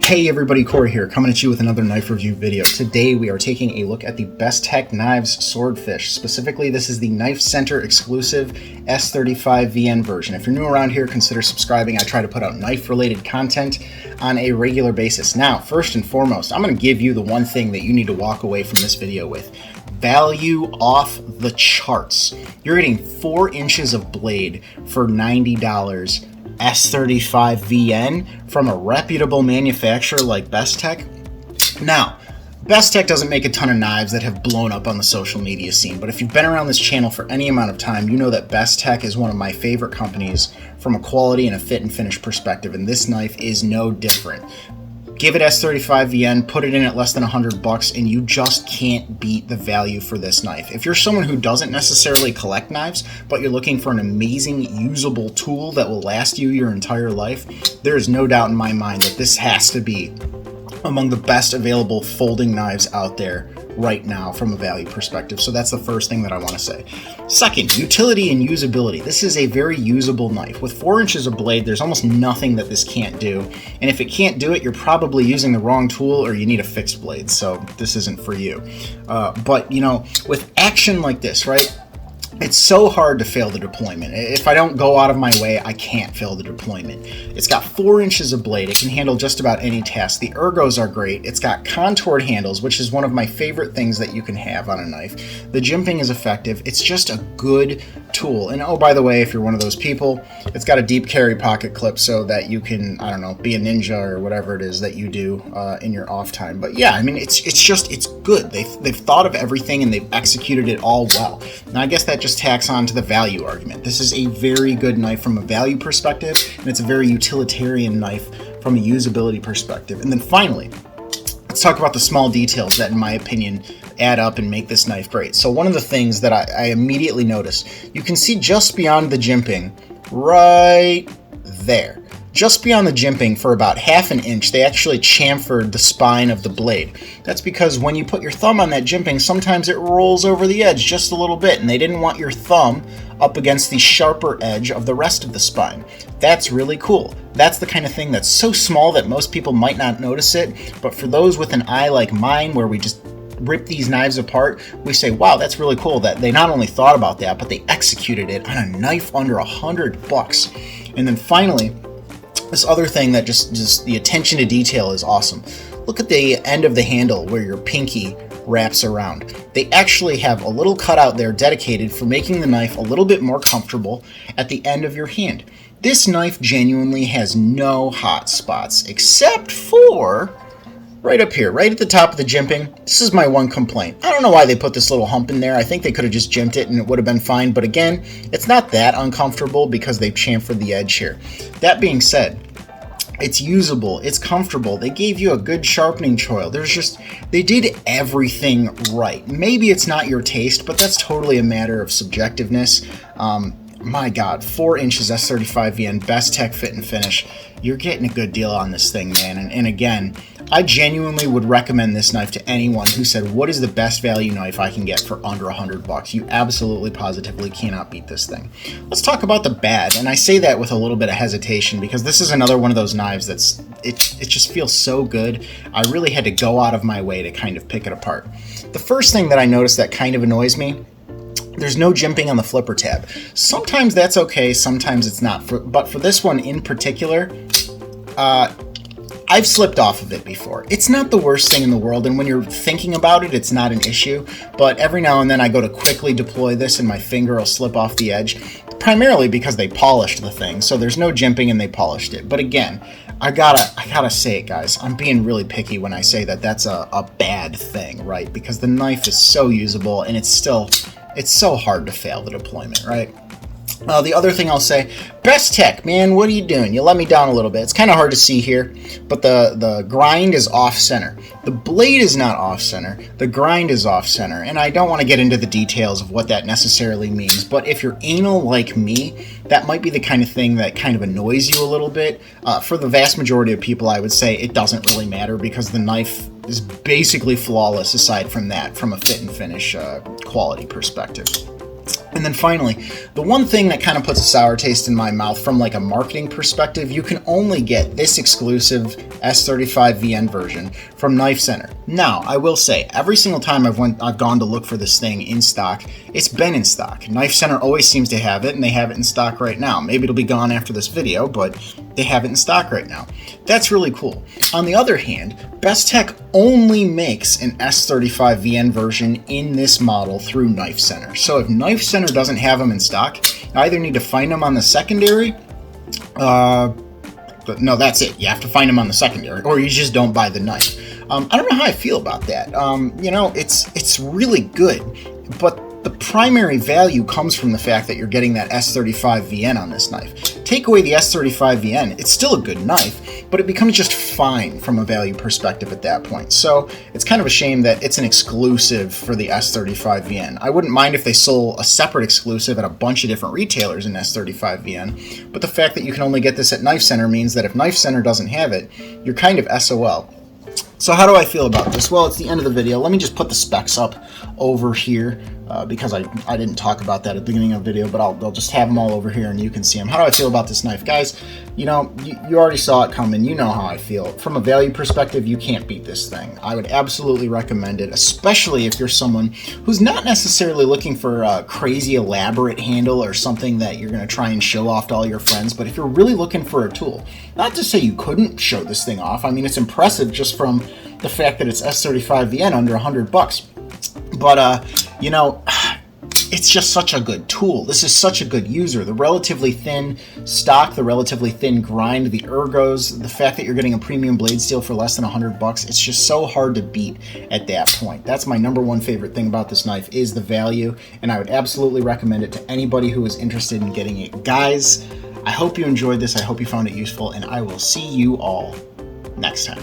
Hey everybody, Corey here, coming at you with another knife review video. Today we are taking a look at the Bestech Knives Swordfish. Specifically, this is the Knife Center exclusive S35 VN version. If you're new around here, consider subscribing. I try to put out knife-related content on a regular basis. Now, first and foremost, I'm going to give you the one thing that you need to walk away from this video with. Value off the charts. You're getting 4 inches of blade for $90. S35 VN from a reputable manufacturer like Bestech. Now, Bestech doesn't make a ton of knives that have blown up on the social media scene, but if you've been around this channel for any amount of time, you know that Bestech is one of my favorite companies from a quality and a fit and finish perspective, and this knife is no different. Give it S35 VN, put it in at less than $100, and you just can't beat the value for this knife. If you're someone who doesn't necessarily collect knives, but you're looking for an amazing, usable tool that will last you your entire life, there is no doubt in my mind that this has to be among the best available folding knives out there right now from a value perspective. So that's the first thing that I want to say. Second, utility and usability. This is a very usable knife. With 4 inches of blade, there's almost nothing that this can't do. And if it can't do it, you're probably using the wrong tool or you need a fixed blade. So this isn't for you. But you know, with action like this, right? It's so hard to fail the deployment. If I don't go out of my way, I can't fail the deployment. It's got 4 inches of blade. It can handle just about any task. The ergos are great. It's got contoured handles, which is one of my favorite things that you can have on a knife. The jimping is effective. It's just a good tool. And oh, by the way, if you're one of those people, it's got a deep carry pocket clip so that you can, I don't know, be a ninja or whatever it is that you do in your off time. But yeah, I mean, it's good. They've thought of everything and they've executed it all well. Now, I guess that just tacks on to the value argument. This is a very good knife from a value perspective, and it's a very utilitarian knife from a usability perspective. And then finally, let's talk about the small details that, in my opinion, add up and make this knife great. So one of the things that I immediately noticed, you can see just beyond the jimping, right there. Just beyond the jimping for about ½ an inch, they actually chamfered the spine of the blade. That's because when you put your thumb on that jimping, sometimes it rolls over the edge just a little bit, and they didn't want your thumb up against the sharper edge of the rest of the spine. That's really cool. That's the kind of thing that's so small that most people might not notice it, but for those with an eye like mine, where we just rip these knives apart, we say, wow, that's really cool that they not only thought about that, but they executed it on a knife under $100. And then finally, this other thing that just the attention to detail is awesome. Look at the end of the handle where your pinky wraps around. They actually have a little cutout there dedicated for making the knife a little bit more comfortable at the end of your hand. This knife genuinely has no hot spots except for right up here, right at the top of the jimping. This is my one complaint. I don't know why they put this little hump in there. I think they could have just jimped it and it would have been fine. But again, it's not that uncomfortable because they've chamfered the edge here. That being said, it's usable, it's comfortable. They gave you a good sharpening choil. They did everything right. Maybe it's not your taste, but that's totally a matter of subjectiveness. My God, 4 inches S35 VN, Bestech fit and finish. You're getting a good deal on this thing, man. And again, I genuinely would recommend this knife to anyone who said, what is the best value knife I can get for under $100? You absolutely, positively cannot beat this thing. Let's talk about the bad. And I say that with a little bit of hesitation because this is another one of those knives it just feels so good. I really had to go out of my way to kind of pick it apart. The first thing that I noticed that kind of annoys me, there's no jimping on the flipper tab. Sometimes that's okay, sometimes it's not. But for this one in particular, I've slipped off of it before. It's not the worst thing in the world, and when you're thinking about it, it's not an issue. But every now and then I go to quickly deploy this and my finger will slip off the edge, primarily because they polished the thing. So there's no jimping and they polished it. But again, I gotta say it, guys. I'm being really picky when I say that that's a bad thing, right? Because the knife is so usable and it's so hard to fail the deployment, right? The other thing I'll say, Bestech, man, what are you doing? You let me down a little bit. It's kind of hard to see here, but the grind is off-center. The blade is not off-center. The grind is off-center, and I don't want to get into the details of what that necessarily means, but if you're anal like me, that might be the kind of thing that kind of annoys you a little bit. For the vast majority of people, I would say it doesn't really matter because the knife is basically flawless aside from that, from a fit and finish quality perspective. And then finally, the one thing that kind of puts a sour taste in my mouth from like a marketing perspective, you can only get this exclusive S35VN version from Knife Center. Now, I will say, every single time I've gone to look for this thing in stock, it's been in stock. Knife Center always seems to have it, and they have it in stock right now. Maybe it'll be gone after this video, but they have it in stock right now. That's really cool. On the other hand, Bestech only makes an S35VN version in this model through Knife Center. So if Knife Center doesn't have them in stock, I either need to find them on the secondary, but no, that's it. You have to find them on the secondary, or you just don't buy the knife. I don't know how I feel about that. You know, it's really good, but the primary value comes from the fact that you're getting that S35VN on this knife. Take away the S35VN, it's still a good knife, but it becomes just fine from a value perspective at that point. So it's kind of a shame that it's an exclusive for the S35VN. I wouldn't mind if they sold a separate exclusive at a bunch of different retailers in S35VN, but the fact that you can only get this at Knife Center means that if Knife Center doesn't have it, you're kind of SOL. So how do I feel about this? Well, it's the end of the video. Let me just put the specs up over here because I didn't talk about that at the beginning of the video, but I'll just have them all over here and you can see them. How do I feel about this knife? Guys, you know, you already saw it coming. You know how I feel. From a value perspective, you can't beat this thing. I would absolutely recommend it, especially if you're someone who's not necessarily looking for a crazy elaborate handle or something that you're going to try and show off to all your friends, but if you're really looking for a tool. Not to say you couldn't show this thing off. I mean, it's impressive just from the fact that it's S35VN under $100. But, you know, it's just such a good tool. This is such a good user. The relatively thin stock, the relatively thin grind, the ergos, the fact that you're getting a premium blade steel for less than $100, it's just so hard to beat at that point. That's my #1 favorite thing about this knife is the value, and I would absolutely recommend it to anybody who is interested in getting it. Guys, I hope you enjoyed this. I hope you found it useful, and I will see you all next time.